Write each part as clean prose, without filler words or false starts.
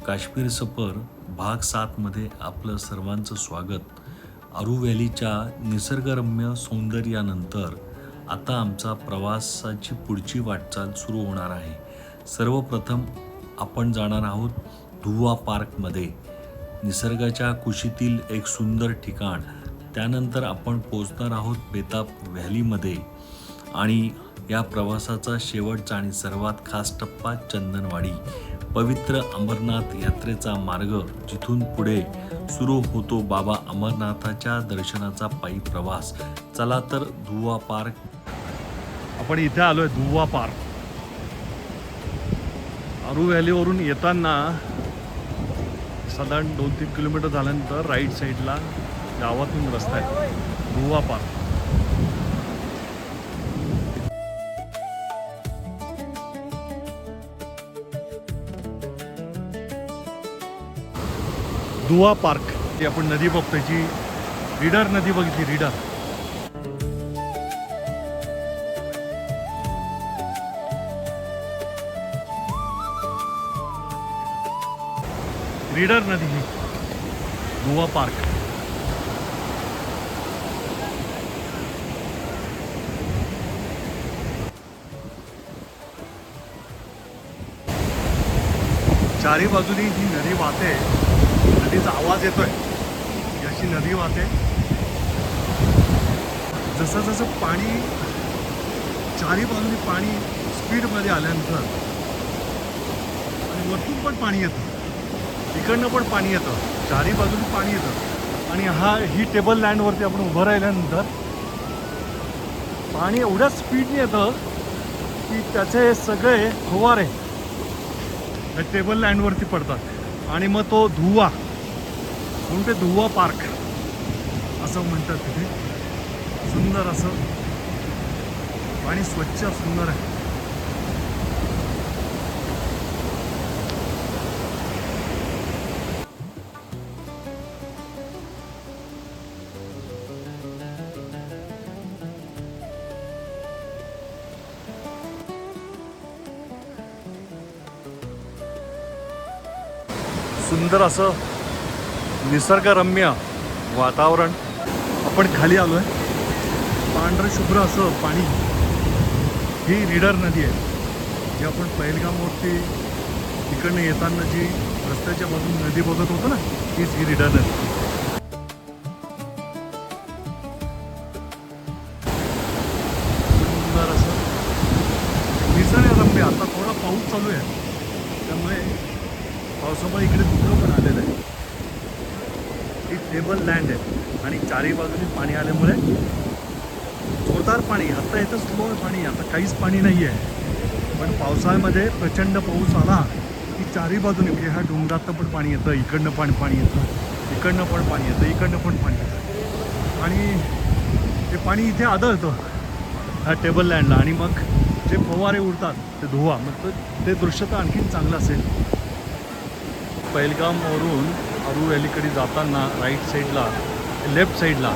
काश्मीर सफर भाग 7 मध्ये आपलं सर्वांचं स्वागत। अरू व्हॅलीच्या निसर्गरम्य सौंदर्यानंतर आता आमचा प्रवासाची पुढची वाटचाल सुरू होणार आहे। सर्वप्रथम आपण जाणार आहोत धुवा पार्कमध्ये, निसर्गाच्या कुशीतील एक सुंदर ठिकाण। त्यानंतर आपण पोहोचणार आहोत बेताब व्हॅलीमध्ये आणि या प्रवासाचा शेवटचा आणि सर्वात खास टप्पा चंदनवाडी, पवित्र अमरनाथ यात्रेचा मार्ग, जिथून पुढे सुरू होतो बाबा अमरनाथाच्या दर्शनाचा पायी प्रवास। चला तर धुवा पार्क। आपण इथे आलोय धुवा पार्क। अरू व्हॅलीवरून येताना साधारण 2-3 किलोमीटर झाल्यानंतर राईट साईडला गावातून रस्ता आहे धुवा पार्क। धुवा पार्क ती आपण नदी बघतोय, जी रीडर नदी बघितली, रीडर रीडर नदी ही धुवा पार्क। चारी बाजूनी ही नदी वाहते, नदीचा आवाज येतोय, अशी नदी वाहते। जसं जसं पाणी चारी बाजूनी पाणी स्पीडमध्ये आल्यानंतर आणि वरतून पण पाणी येतं, इकडनं पण पाणी येतं, चारी बाजूनी पाणी येतं। आणि ही टेबल लँडवरती आपण उभं राहिल्यानंतर पाणी एवढ्या स्पीडने येतं की त्याचे सगळे फवारे टेबल लँडवरती पडतात आणि मग तो धुवा, म्हणून ते धुवा पार्क असं म्हणतात। तिथे सुंदर असं पाणी, स्वच्छ सुंदर आहे। सुंदर असं निसर्गरम्य वातावरण। आपण खाली आलो आहे, पांढरं शुभ्र असं पाणी। ही रीडर नदी आहे, जी आपण पहिलगामवरती इकडनं येताना जी रस्त्याच्या बाजून नदी बघत होतो ना, हीच ही रीडर नदी। सुंदर असं निसर्गरम्य। आता थोडा पाऊस चालू आहे, त्यामुळे पावसामुळे इकडे धुकं पण आलेलं आहे। ही टेबल लँड आहे आणि चारी बाजूनी पाणी आल्यामुळे जोरदार पाणी, आता येतं स्लो पाणी, आता काहीच पाणी नाही आहे। पण पावसाळ्यामध्ये प्रचंड पाऊस आला की चारी बाजूने, म्हणजे ह्या डोंगरातनं पण पाणी येतं, इकडनं पण पाणी येतं, इकडनं पण पाणी येतं, इकडनं पण पाणी येतं आणि ते पाणी इथे आदळतं ह्या टेबल लँडला। आणि मग जे फवारे उडतात ते धुवा, मग ते दृश्य तर आणखीन चांगलं असेल। पहिलगामवरून अरू व्हॅलीकडे जाताना राईट साईडला, लेफ्ट साईडला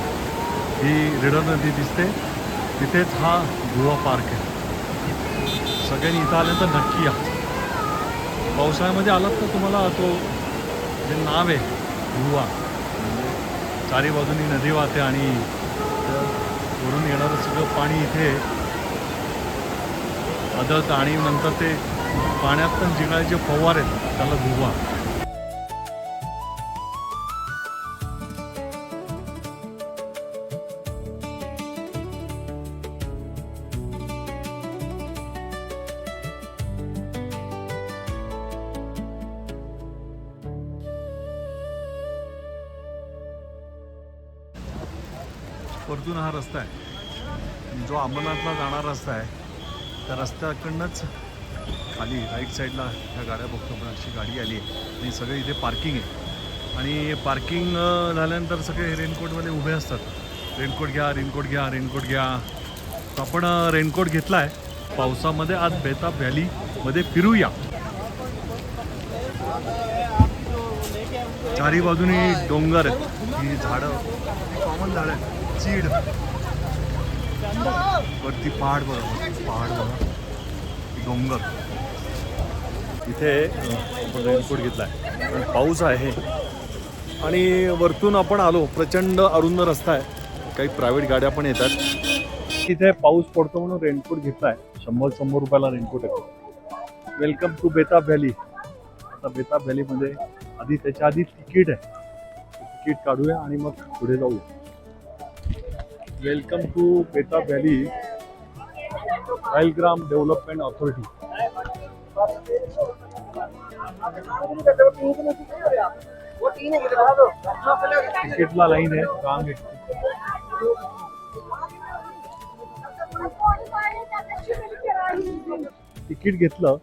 ही रीडर नदी दिसते, तिथेच हा धुवा पार्क आहे। सगळ्यांनी इथं आल्यानंतर नक्की या। पावसाळ्यामध्ये आलात तर तुम्हाला तो जे नाव आहे धुवा, म्हणजे चारी बाजूनी नदी वाहते आणि वरून येणारं सगळं पाणी इथे आदळतं आणि नंतर ते पाण्यात पण जिंकणारे जे फवार आहेत त्याला धुवा। वरतून हा रस्ता आहे, जो अमरनाथला जाणारा रस्ता आहे। त्या रस्त्याकडनंच खाली राईट साईडला ह्या गाड्या बघतो, पण अशी गाडी आली आहे आणि सगळे इथे पार्किंग आहे। आणि पार्किंग झाल्यानंतर सगळे रेनकोटवाले उभे असतात, रेनकोट घ्या, रेनकोट घ्या, रेनकोट घ्या। तर आपण रेनकोट घेतला आहे। पावसामध्ये आज बेताब व्हॅलीमध्ये फिरूया। चारी बाजूनी डोंगर आहेत, ही झाडं कॉमन झाडं आहेत, चीड, वरती पहाड बघा, पहाड बघा, डोंगर। इथे आपण रेनकोट घेतला आहे, पाऊस आहे आणि वरतून आपण आलो. प्रचंड अरुंद रस्ता आहे, काही प्रायव्हेट गाड्या पण येतात. इथे पाऊस पडतो म्हणून रेनकोट घेतला आहे. 100 रुपयाला रेनकोट आहे. वेलकम टू बेताब व्हॅली. आता बेताब व्हॅलीमध्ये त्याच्या आधी तिकीट आहे, तिकीट काढूया आणि मग पुढे जाऊया. वेलकम टू बेताब व्हॅली रायलग्राम डेव्हलपमेंट ऑथॉरिटी. तिकीटला लाईन आहे, रांग आहे. तिकीट घेतलं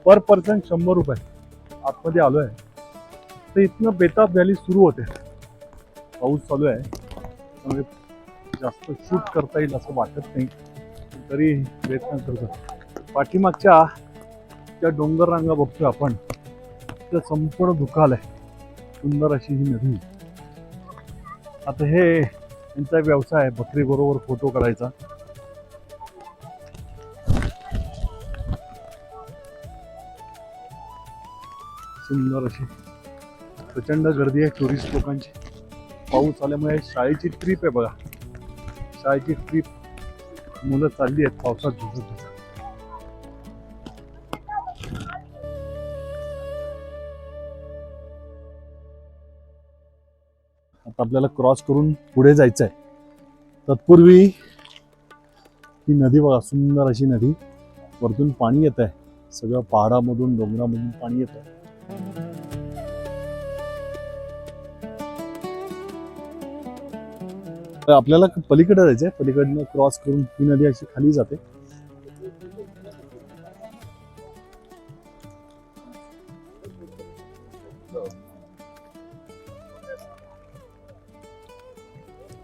पर पर्सन 100 रुपये. आतमध्ये आलोय तर इथनं बेताब व्हॅली सुरू होते. पाऊस चालू आहे त्यामुळे जास्त शूट करता येईल असं वाटत नाही, तरी प्रयत्न करतो. पाठीमागच्या त्या डोंगर रांगा बघतोय आपण, त्या संपूर्ण धुकाल आहे. सुंदर अशी ही नदी. आता हे यांचा व्यवसाय आहे, बकरी बरोबर फोटो काढायचा. सुंदर अशी प्रचंड गर्दी आहे टुरिस्ट लोकांची. पाऊस आल्यामुळे शाळेची ट्रिप आहे बघा, शाळेची ट्रिप. मुलं चालली आहेत पावसात भिजत. आता आपल्याला क्रॉस करून पुढे जायचं आहे. तत्पूर्वी ही नदी बघा, सुंदर अशी नदी. वरतून पाणी येत आहे, सगळं पहाडामधून डोंगरामधून पाणी येत आहे. आपल्याला पलीकडे जायचंय, पलीकडनं क्रॉस करून ही नदी अशी खाली जाते.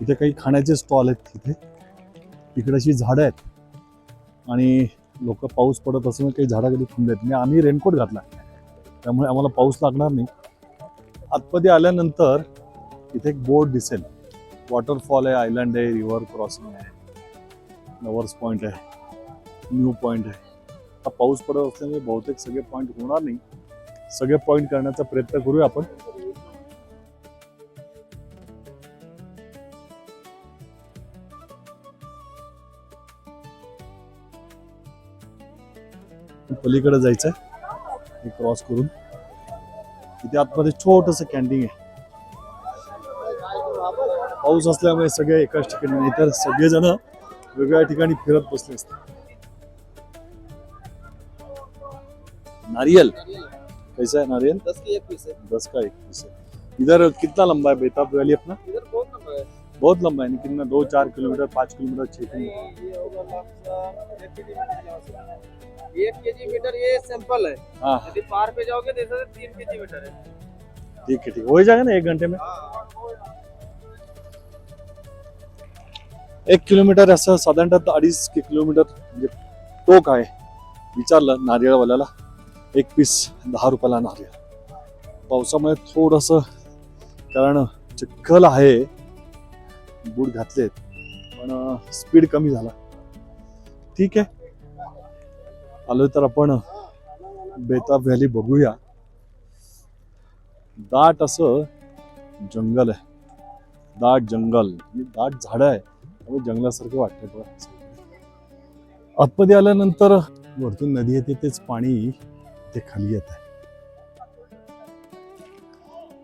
इथे काही खाण्याचे स्टॉल आहेत. तिकडे अशी झाडं आहेत आणि लोक पाऊस पडत असं काही झाडाखाली थांबले आहेत. आम्ही रेनकोट घातला त्यामुळे आम्हाला पाऊस लागणार नाही. आतमध्ये आल्यानंतर इथे एक बोर्ड दिसेल. वॉटरफॉल आहे, आयलंड आहे, रिव्हर क्रॉसिंग आहे, लवर्स पॉईंट आहे, न्यू पॉईंट आहे. आता पाऊस पडत असल्यामुळे बहुतेक सगळे पॉईंट होणार नाही. सगळे पॉईंट करण्याचा प्रयत्न करूया आपण. पलीकडे जायचंय हे क्रॉस करून. इथे आतमध्ये छोटस कॅन्टीन आहे. पाऊस असल्यामुळे सगळे एकाच ठिकाणी नाही तर सगळेजण वेगवेगळ्या ठिकाणी फिरत बसले असतात. नारियल कैसा है? नारियल 10 की एक पीस है। 10 का 1 पीस है. इधर कितना लंबा है बेताब वैली अपना? इधर बहुत लंबा है। बहुत लंबा है, कितना 2-4 किलोमीटर, 5 किलोमीटर, 6 किलोमीटर? ये होगा लगभग 1 केजी मीटर। ये सैंपल है। हाँ यदि पार पे जाओगे तो इधर 3 केजी मीटर है। ठीक है, ठीक है, हो जाएगा ना 1 घंटे में. 1 किलोमीटर असं साधारणतः 2.5 किलोमीटर म्हणजे टोक आहे. विचारलं नारिळवाल्याला, 1 पीस 10 रुपयाला नारिळ. पावसामुळे थोडस, कारण चिखल आहे, बूट घातलेत पण स्पीड कमी झाला. ठीक आहे, आलोय तर आपण बेताब व्हॅली बघूया. दाट असं जंगल आहे, दाट जंगल, दाट झाडं आहे, त्यामुळे जंगलासारखं वाटतंय बघा. आतमध्ये आल्यानंतर वरतून नदी येते, तेच पाणी ते खाली येत आहे.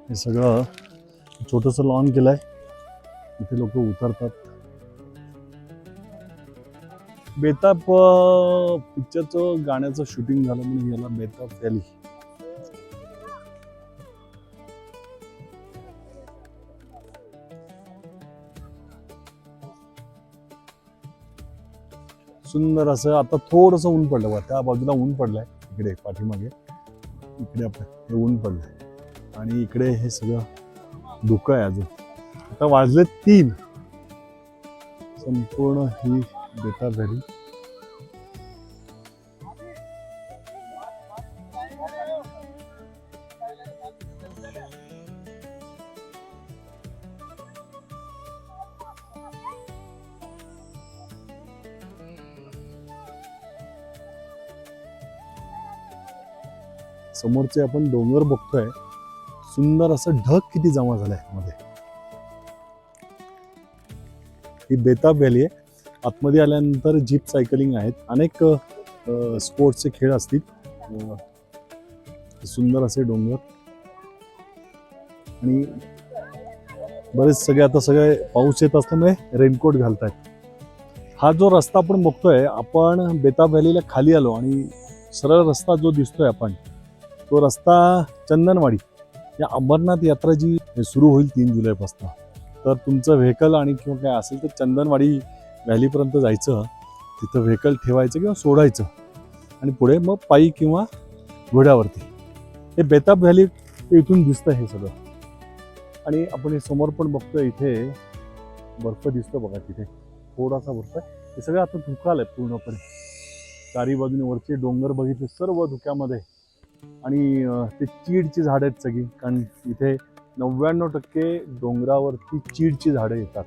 हे सगळं छोटस लॉन केलंय, इथे लोक उतरतात. बेताब पिक्चरचं गाण्याचं शूटिंग झालं म्हणून याला बेताब व्हॅली. सुंदर असं. आता थोडस ऊन पडलं बघा, त्या बाजूला ऊन पडलंय, इकडे पाठीमागे इकडे आपलं हे ऊन पडलंय आणि इकडे हे सगळं धुकं आहे अजून. आता वाजले 3. संपूर्ण ही बेताब व्हॅली. समोरचे आपण डोंगर बघतोय, सुंदर असं ढग किती जमा झालंय मध्ये. ही बेताब व्हॅली आहे. आतमध्ये आल्यानंतर जीप सायकलिंग आहेत, अनेक स्पोर्ट्सचे खेळ असतील. सुंदर असे डोंगर आणि बरेच सगळे आता सगळे पाऊस येत असल्यामुळे रेनकोट घालतायत. हा जो रस्ता आपण बघतोय, आपण बेताब व्हॅलीला खाली आलो आणि सरळ रस्ता जो दिसतोय आपण, तो रस्ता चंदनवाडी या अमरनाथ यात्रा जी सुरू होईल 3 जुलैपासून, तर तुमचं व्हेकल आणि किंवा काय असेल तर चंदनवाडी व्हॅलीपर्यंत जायचं, तिथं व्हेकल ठेवायचं किंवा सोडायचं आणि पुढे मग पायी किंवा घोड्यावरती. हे बेताब व्हॅली इथून दिसतं हे सगळं. आणि आपण हे समोर पण बघतोय, इथे बर्फ दिसतो बघा, तिथे थोडासा बर्फ आहे. हे सगळं आता धुकालंय पूर्णपणे. चारी बाजूने वरचे डोंगर बघितले सर्व धुक्यामध्ये आणि ते चीडची झाडं आहेत सगळी, कारण इथे 99% डोंगरावरती चीडची झाडं येतात.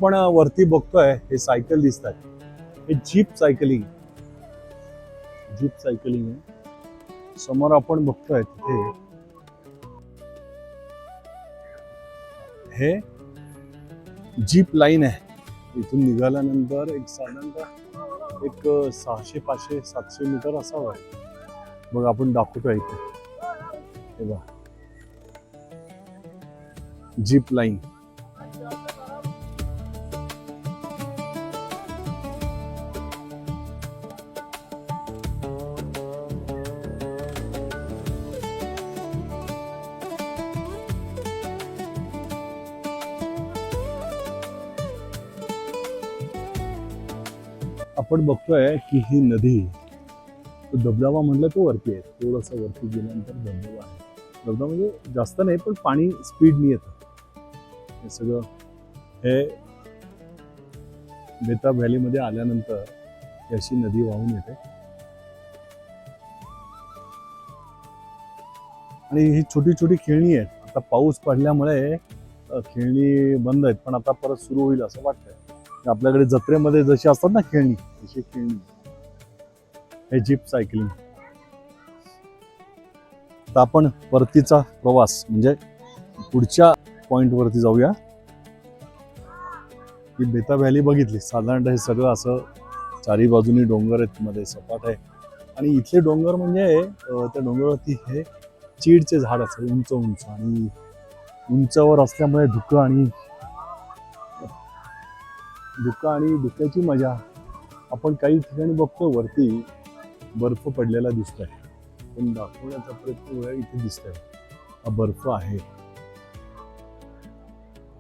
पण वरती बघतोय हे सायकल दिसत आहेत, हे जीप सायकलिंग आहे. समोर आपण बघतोय तिथे हे जीप लाईन आहे. इथून निघाल्यानंतर एक साधारणतः एक 600, 500, 700 मीटर असावं. बघ आपण दाखवतोय इथे, हे बघा जीप लाईन. आपण बघतोय की ही नदी, तो धबधबा म्हटलं तो वरती आहे, थोडंसं वरती गेल्यानंतर धबधबा आहे. धबधबा म्हणजे जास्त नाही, पण पाणी स्पीडनी येतं. हे सगळं हे बेताब व्हॅलीमध्ये आल्यानंतर ही अशी नदी वाहून येते आणि ही छोटी छोटी खेळणी आहेत. आता पाऊस पडल्यामुळे खेळणी बंद आहेत, पण आता परत सुरू होईल असं वाटतंय. आपल्याकडे जत्रेमध्ये जशी असतात ना खेळणी, तशी खेळणी. हे जीप सायकलिंग. तर आपण परतीचा प्रवास म्हणजे पुढच्या पॉइंट वरती जाऊया. ही बेताब व्हॅली बघितली, साधारणतः हे सगळं असं चारी बाजूनी डोंगर आहेत, मध्ये सपाट आहे आणि इथले डोंगर म्हणजे त्या डोंगरावरती हे चीडचे झाड असतात, उंच उंच, आणि उंचावर असल्यामुळे धुकं आणि धुक्याची मजा. आपण काही ठिकाणी बघतो वरती बर्फ पडलेला दिसतोय, पण दाखवण्याचा प्रयत्न वेळा इथे दिसतोय. हा बर्फ आहे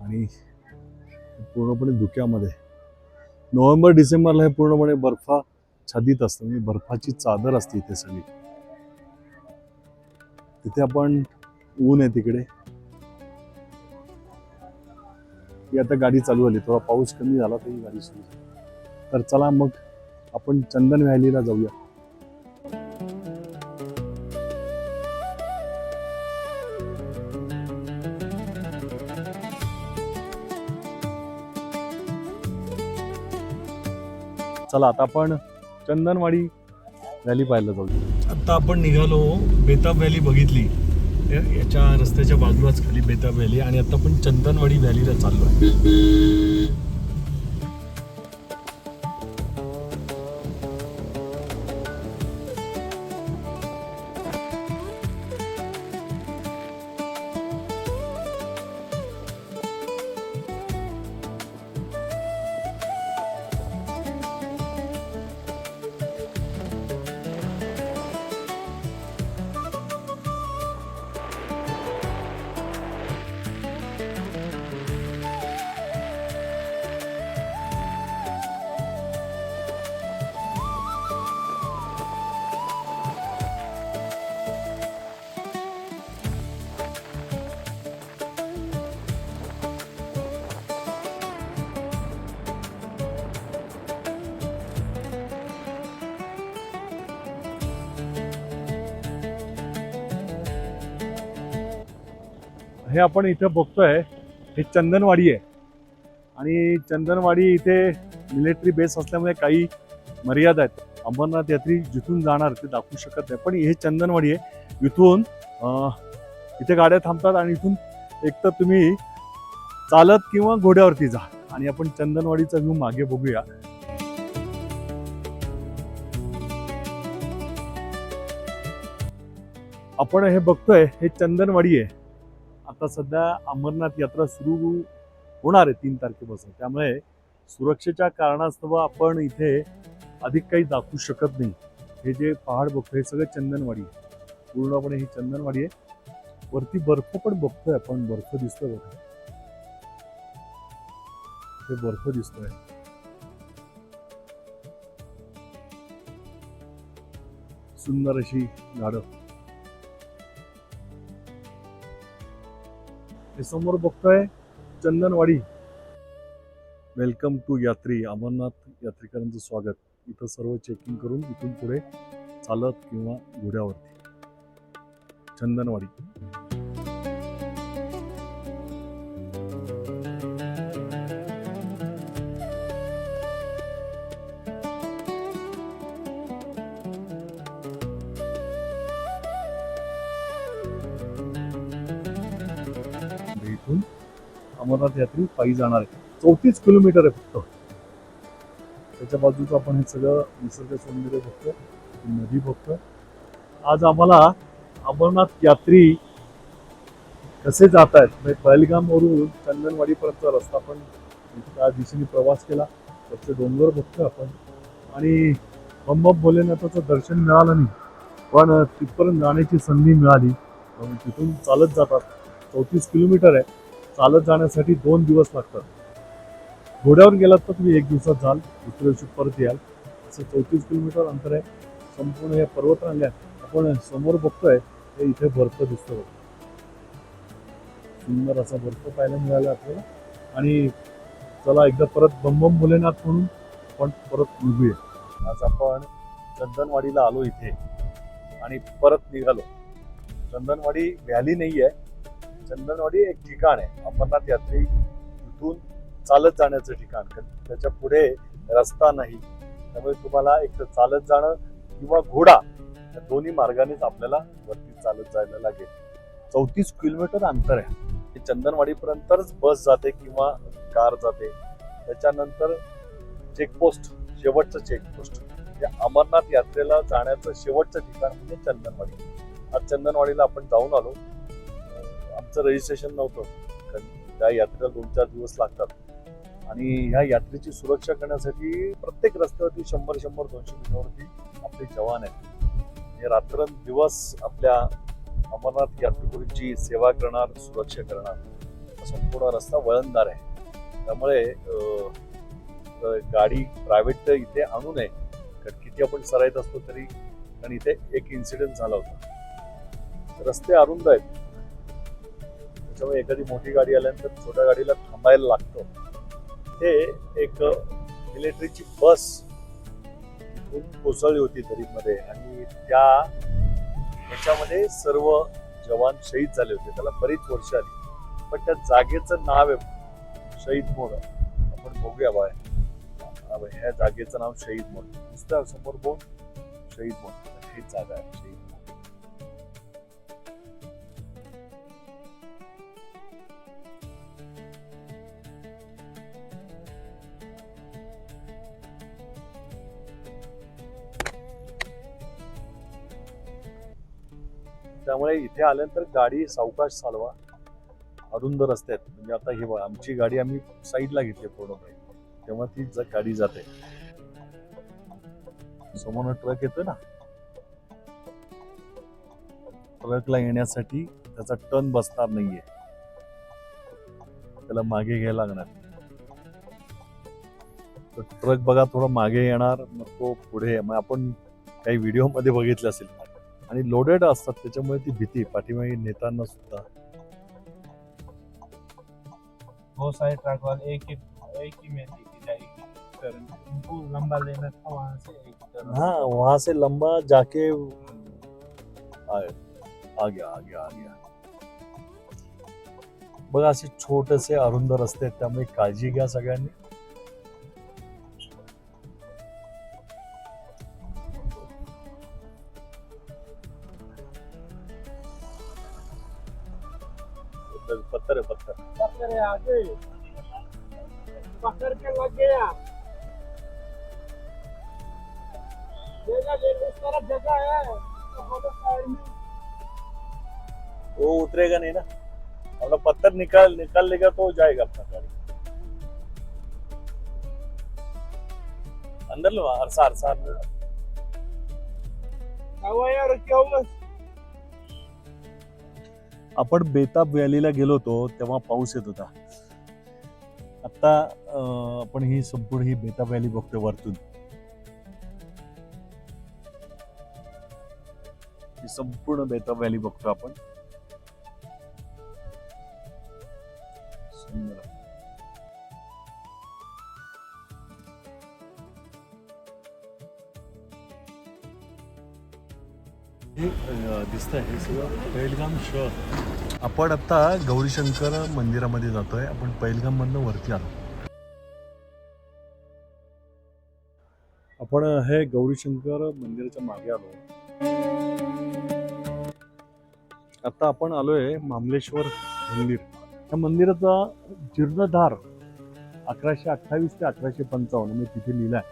आणि पूर्णपणे धुक्यामध्ये. नोव्हेंबर डिसेंबरला हे पूर्णपणे बर्फाच्छादित असतं, म्हणजे बर्फाची चादर असते इथे सगळी. तिथे आपण ऊन आहे तिकडे. ही आता गाडी चालू झाली, थोडा पाऊस कमी झाला तर ही गाडी सुरू झाली. तर चला मग आपण चंदन व्हॅलीला जाऊया. चला आता आपण चंदनवाडी व्हॅली पाहायला जाऊया. आता आपण निघालो, बेताब व्हॅली बघितली, याच्या रस्त्याच्या बाजूलाच खाली बेताब व्हॅली, आणि आता आपण चंदनवाडी व्हॅलीला चाललो आहे. हे आपण इथे बघतोय, हे चंदनवाडी आहे आणि चंदनवाडी इथे मिलिटरी बेस असल्यामुळे काही मर्यादा आहेत. अमरनाथ यात्री जिथून जाणार ते दाखवू शकत नाही, पण हे चंदनवाडी आहे. इथून इथे गाड्या थांबतात आणि इथून एकतर तुम्ही चालत किंवा घोड्यावरती जा आणि आपण चंदनवाडीचा व्ह्यू मागे बघूया. आपण हे बघतोय हे चंदनवाडी आहे. आता सध्या अमरनाथ यात्रा सुरू होणार आहे 3 तारखेपासून, त्यामुळे सुरक्षेच्या कारणास्तव आपण इथे अधिक काही दाखवू शकत नाही. हे जे पहाड बघतोय हे सगळं चंदनवाडी आहे, पूर्णपणे ही चंदनवाडी आहे. वरती बर्फ पण बघतोय आपण, बर्फ दिसतोय बघा, हे बर्फ दिसतोय. सुंदर अशी झाडं. हे समोर बघतोय चंदनवाडी. वेलकम टू यात्री. अमरनाथ यात्रिकांचं स्वागत. इथं सर्व चेकिंग करून इथून पुढे चालत किंवा घोड्यावरती. चंदनवाडी. इथून अमरनाथ यात्री पायी जाणार आहे. 34 किलोमीटर आहे फक्त. त्याच्या बाजूचं आपण हे सगळं निसर्ग सौंदर्य बघतोय, नदी बघतोय. आज आम्हाला अमरनाथ यात्री कसे जात आहेत, म्हणजे पहलगामवरून चंदनवाडीपर्यंतचा रस्ता आपण त्या दिशेने प्रवास केला. त्याचे डोंगर बघतोय आपण आणि बम बम भोलेनाथाचं दर्शन मिळालं नाही, पण तिथपर्यंत जाण्याची संधी मिळाली. तिथून चालत जातात. 34 किलोमीटर आहे. चालत जाण्यासाठी 2 दिवस लागतात. घोड्यावर गेलात तर तुम्ही 1 दिवसात जाल, दुसऱ्या दिवशी परत याल. असं 34 किलोमीटर अंतर आहे. संपूर्ण या पर्वतरांगा आपण समोर बघतोय हे इथे बर्फ दिसतो. सुंदर असा बर्फ पाहायला मिळाला आपल्याला. आणि चला एकदा परत बम बम भोलेनाथ म्हणून आपण परत निघूया. आज आपण चंदनवाडीला आलो इथे आणि परत निघालो. चंदनवाडी व्हॅली नाही आहे, चंदनवाडी एक ठिकाण आहे. अमरनाथ यात्री इथून चालत जाण्याचं ठिकाण. त्याच्या पुढे रस्ता नाही, त्यामुळे तुम्हाला एक तर चालत जाणं किंवा घोडा या दोन्ही मार्गानेच आपल्याला वरती चालत जायला लागेल. 34 किलोमीटर अंतर आहे. चंदनवाडीपर्यंतच बस जाते किंवा कार जाते. त्याच्यानंतर चेकपोस्ट, शेवटचं चेकपोस्ट. या अमरनाथ यात्रेला जाण्याचं शेवटचं ठिकाण म्हणजे चंदनवाडी. आज चंदनवाडीला आपण जाऊन आलो. आमचं रजिस्ट्रेशन नव्हतं, कारण त्या यात्रेला 2-4 दिवस लागतात आणि ह्या यात्रेची सुरक्षा करण्यासाठी प्रत्येक रस्त्यावरती 100-200 मीटरवरती आपले जवान आहेत. हे रात्रंदिवस आपल्या अमरनाथ यात्रेकरूंची सेवा करणार, सुरक्षा करणार. संपूर्ण रस्ता वळणदार आहे, त्यामुळे गाडी प्रायव्हेट इथे आणू नये. कारण किती आपण सराईत असतो तरी, कारण इथे एक इन्सिडेंट झाला होता. रस्ते अरुंद आहेत, त्याच्यामुळे एखादी मोठी गाडी आल्यानंतर छोट्या गाडीला थांबायला लागतं. हे एक मिलिटरीची बस इथून कोसळली होती दरीमध्ये आणि त्याच्यामध्ये सर्व जवान शहीद झाले होते. त्याला बरीच वर्ष आली, पण त्या जागेचं नाव आहे शहीद मोड. आपण बघूया बाय, ह्या जागेचं नाव शहीद मोड. नुसतं समोर बोल शहीद मोड, ही जागा आहे शहीद मोड. त्यामुळे इथे आल्यानंतर गाडी सावकाश चालवा. अरुंद रस्ते आहेत. म्हणजे आता ही आमची गाडी आम्ही साईडला घेतली पूर्णपणे, तेव्हा ती गाडी जाते. समोर ट्रक येतो ना, ट्रकला येण्यासाठी त्याचा टर्न बसणार नाहीये, त्याला मागे घ्यायला लागणार. तर ट्रक बघा थोडा मागे येणार, मग तो पुढे. मग आपण काही व्हिडिओ मध्ये बघितलं असेल, आणि लोडेड असतात त्याच्यामुळे ती भीती पाठीमागे नेताना सुद्धा. बहुत सारे ट्रक वाले एक ही में लेके जाएगी, फिर उनको लंबा लेना था वहाँ से एक तरफ। हाँ, वहां से लंबा जाके आ गया. बघा असे छोटेसे अरुंद रस्ते आहेत, त्यामुळे काळजी घ्या सगळ्यांनी. पत्थर है पत्थर. पकड़ है आगे पकड़ के लग गया ले उस तरफ जगह है तो साइड में वो उतरेगा नहीं ना. अपना पत्थर निकाल लेगा तो जाएगा अपना गाड़ी. अंदर लो अरसा यार क्या हुआ आपण बेताब व्हॅलीला गेलो होतो तेव्हा पाऊस येत होता. आता आपण ही संपूर्ण ही बेताब व्हॅली बघतोय वरतून. ही संपूर्ण बेताब व्हॅली बघतो आपण. सुंदर. हे दिसतंय हे सगळं पहिलगाम शहर. आपण आता गौरीशंकर मंदिरामध्ये जातोय. आपण पहिलगाम मधनं वरती आलो. आपण हे गौरीशंकर मंदिराच्या मागे आलो. आता आपण आलोय मामलेश्वर मंदिर. या मंदिराचा जीर्णोद्धार 1128 ते 1155 मी तिथे लिहिलाय.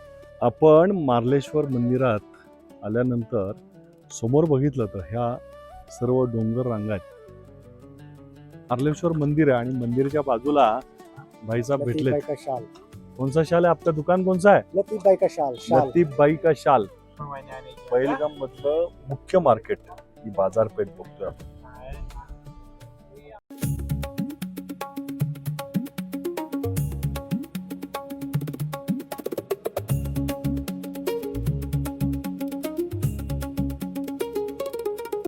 आपण मार्लेश्वर मंदिरात आल्यानंतर समोर बघितलं तर ह्या सर्व डोंगर रांगा आहेत. मार्लेश्वर मंदिर आहे आणि मंदिराच्या बाजूला भाईसाहब भेटले. लतीफ भाई का शाल. कौन सा शाल है आपका? दुकान कौन सा है? लतीफ भाई का शाल. शाल. लतीफ बाई का शाल. मैंने आने की पहिलगाम मधलं मुख्य मार्केट ही बाजारपेठ बघतोय आपण.